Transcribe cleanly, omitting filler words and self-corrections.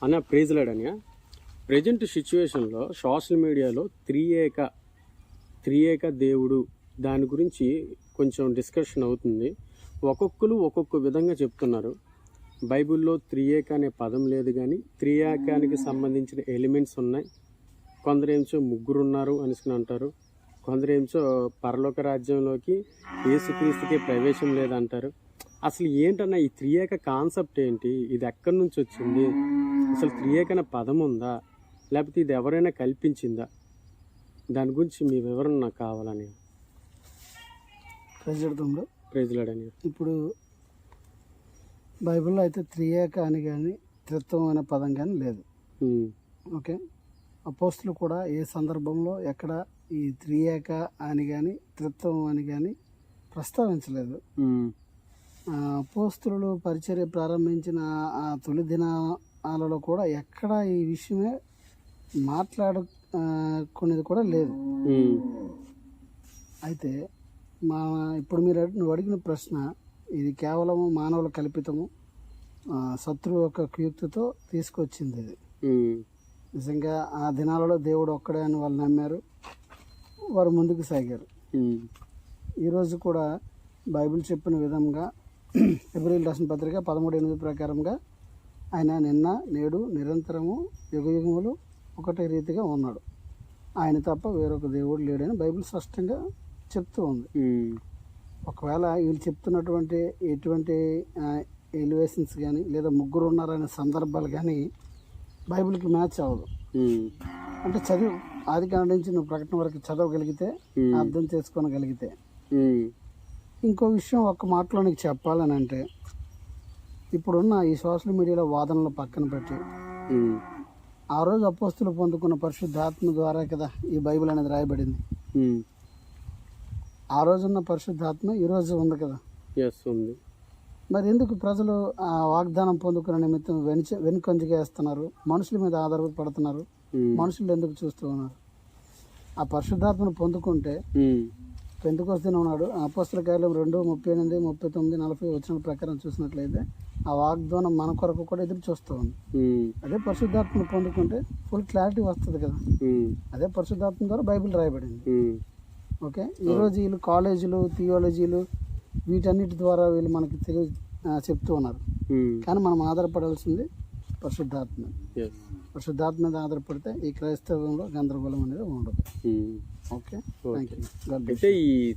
అన్న ప్రైజ్లాడని ప్రజెంట్ సిచ్యువేషన్లో సోషల్ మీడియాలో త్రియేక దేవుడు దాని గురించి కొంచెం డిస్కషన్ అవుతుంది. ఒక్కొక్కరు ఒక్కొక్క విధంగా చెప్తున్నారు. బైబిల్లో త్రియేక అనే పదం లేదు, కానీ త్రియేకానికి సంబంధించిన ఎలిమెంట్స్ ఉన్నాయి. కొందరేంచో ముగ్గురు ఉన్నారు అనేసి అంటారు. కొందరేంచో పరలోక రాజ్యంలోకి యేసుక్రీస్తుకే ప్రవేశం లేదంటారు. అసలు ఏంటన్నా ఈ త్రియేక కాన్సెప్ట్ ఏంటి? ఇది ఎక్కడి నుంచి వచ్చింది? అసలు త్రియేక అనే పదం ఉందా, లేకపోతే ఇది ఎవరైనా కల్పించిందా? దాని గురించి మీ వివరణ నాకు కావాలని. ప్రైజ్లాడని ఇప్పుడు బైబిల్లో అయితే త్రియేక అని కానీ త్రిత్వం అనే పదం కానీ లేదు. ఓకే, అపోస్తులు కూడా ఏ సందర్భంలో ఎక్కడ ఈ త్రియేక అని కానీ త్రిత్వం అని కానీ ప్రస్తావించలేదు. అపోస్తులు పరిచర్య ప్రారంభించిన ఆ తొలి దినాలలో కూడా ఎక్కడ ఈ విషయమే మాట్లాడుకునేది కూడా లేదు. అయితే ఇప్పుడు నువ్వు అడిగిన ప్రశ్న, ఇది కేవలం మానవుల కల్పితము, శత్రువు యొక్క కుయుక్తితో తీసుకొచ్చింది. ఇది నిజంగా ఆ దినాలలో దేవుడు ఒక్కడే అని వాళ్ళు నమ్మారు, వారు ముందుకు సాగారు. ఈరోజు కూడా బైబిల్ చెప్పిన విధంగా హెబ్రీయులకు రాసిన పత్రిక 13:8 ప్రకారంగా ఆయన నిన్న నేడు నిరంతరము యుగయుగములు ఒకటే రీతిగా ఉన్నాడు, ఆయన తప్ప వేరొక దేవుడు లేడని బైబిల్ స్పష్టంగా చెప్తూ ఉంది. ఒకవేళ వీళ్ళు చెప్తున్నటువంటి ఎటువంటి ఎలివేషన్స్ కానీ లేదా ముగ్గురు ఉన్నారనే సందర్భాలు కానీ బైబిల్కి మ్యాచ్ అవ్వదు. అంటే చదువు ఆది కాండం నుంచి నువ్వు ప్రకటన వరకు చదవగలిగితే, అర్థం చేసుకోగలిగితే. ఇంకో విషయం ఒక్క మాటలో నీకు చెప్పాలని అంటే, ఇప్పుడున్న ఈ సోషల్ మీడియాలో వాదనలు పక్కన పెట్టి, ఆ రోజు అపోస్తులు పొందుకున్న పరిశుద్ధాత్మ ద్వారా కదా ఈ బైబిల్ అనేది రాయబడింది. ఆ రోజున్న పరిశుద్ధాత్మ ఈరోజు ఉంది కదా. ఉంది. మరి ఎందుకు ప్రజలు ఆ వాగ్దానం పొందుకునే నిమిత్తం వెనుకంజగా వేస్తున్నారు? మనుషుల మీద ఆధారపడుతున్నారు. మనుషులు ఎందుకు చూస్తూ ఉన్నారు? ఆ పరిశుద్ధాత్మను పొందుకుంటే పెంతెకొస్తే ఉన్నాడు. అపోస్తల కార్యం 2:38, 39, 40 వచనాల ప్రకారం చూసినట్లయితే ఆ వాగ్దానం మన కొరకు కూడా ఎదురు చూస్తూ ఉంది. అదే పరిశుద్ధాత్మను పొందుకుంటే ఫుల్ క్లారిటీ వస్తుంది కదా. అదే పరిశుద్ధాత్మ ద్వారా బైబిల్ రాయబడింది. ఓకే, ఈరోజు వీళ్ళు కాలేజీలు, థియాలజీలు వీటన్నిటి ద్వారా వీళ్ళు మనకి చెప్తూ ఉన్నారు. కానీ మనం ఆధారపడాల్సింది పరిశుద్ధాత్మ. పరిశుద్ధాత్మ మీద ఆధారపడితే ఈ క్రైస్తవంలో గందరగోళం అనేది ఉండదు. Okay, thank you.